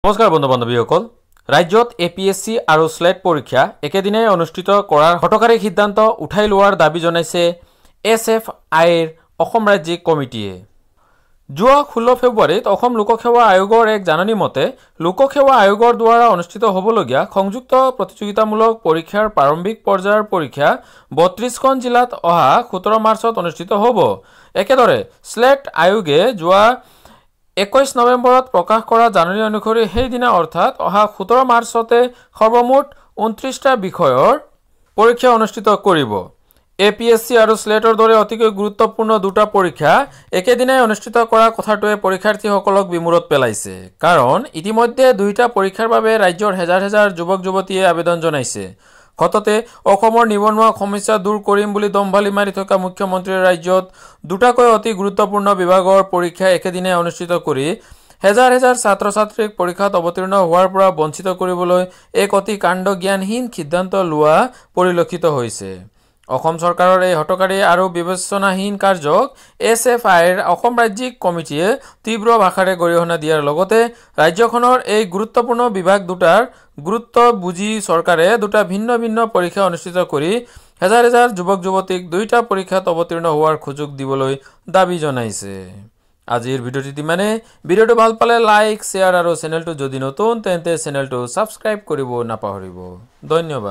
নমস্কাৰ বন্ধু বান্ধৱীসকল ৰাজ্যত এপিএসসি আৰু স্লেট পৰীক্ষা একেদিনাই অনুষ্ঠিত কৰাৰ হঠকাৰী সিদ্ধান্ত উঠাই লোৱাৰ দাবী জনাইছে এছএফআইৰ অসম ৰাজ্যিক কমিটিয়ে। যোৱা 16 ফেব্ৰুৱাৰীত অসম লোকসেৱা আয়োগৰ এক জাননী মতে লোকসেৱা আয়োগৰ দ্বাৰা অনুষ্ঠিত হ'বলগীয়া সংযুক্ত প্ৰতিযোগিতামূলক পৰীক্ষাৰ প্ৰাৰম্ভিক পৰ্যায়ৰ পৰীক্ষা 32খন জিলাত অহা 17 মাৰ্চত অনুষ্ঠিত হ'ব। একেদৰে স্লেট আয়োগে যোৱা 21 নৱেম্বৰত প্ৰকাশ কৰা জাননী অনুসৰি সেইদিনা অৰ্থাৎ অহা 17 মাৰ্চতে সৰ্বমুঠ 29টা বিষয়ৰ পৰীক্ষা অনুষ্ঠিত কৰিব। এপিএসসি আৰু স্লেটৰ দৰে অতিকৈ গুৰুত্বপূৰ্ণ দুটা পৰীক্ষা একেদিনাই অনুষ্ঠিত কৰা কথাটোৱে পৰীক্ষাৰ্থীসকলক বিমূৰত পেলাইছে। কাৰণ ইতিমধ্যে দুইটা পৰীক্ষাৰ বাবে ৰাজ্যৰ হেজাৰ হেজাৰ যুৱক যুৱতীয়ে আবেদন জনাইছে। সততে অসমৰ নিবনুৱা সমস্যা দূৰ কৰিম বুলি দম্ভালি মাৰি থকা মুখ্যমন্ত্ৰীয়ে ৰাজ্যত দুটাকৈ অতি গুৰুত্বপূৰ্ণ বিভাগৰ পৰীক্ষা একেদিনাই অনুষ্ঠিত কৰি হেজাৰ হেজাৰ ছাত্ৰ ছাত্ৰীক পৰীক্ষাত অৱতীৰ্ণ হোৱাৰ পৰা বঞ্চিত কৰিবলৈ এক অতি কাণ্ডজ্ঞানহীন সিদ্ধান্ত লোৱা পৰিলক্ষিত হৈছে। অসম চৰকাৰৰ এই হঠকাৰী আৰু বিবেচনাহীন কাৰ্যক এছএফআইৰ অসম ৰাজ্যিক কমিটিয়ে তীব্ৰ ভাষাৰে গৰিহণা দিয়াৰ লগতে ৰাজ্যখনৰ এই গুৰুত্বপূৰ্ণ বিভাগ দুটাৰ গুৰুত্ব বুজি চৰকাৰে দুটা ভিন্ন ভিন্ন পৰীক্ষা অনুষ্ঠিত কৰি হেজাৰ হেজাৰ যুৱক যুৱতীক দুইটা পৰীক্ষাত অৱতীৰ্ণ হোৱাৰ সুযোগ দিবলৈ দাবী জনাইছে। আজিৰ ভিডিঅ'টি মানে ভিডিঅ'টো ভাল পালে লাইক শ্বেয়াৰ আৰু চেনেলটো যদি নতুন তেন্তে চেনেলটো ছাবস্ক্ৰাইব কৰিব নাপাহৰিব। ধন্যবাদ।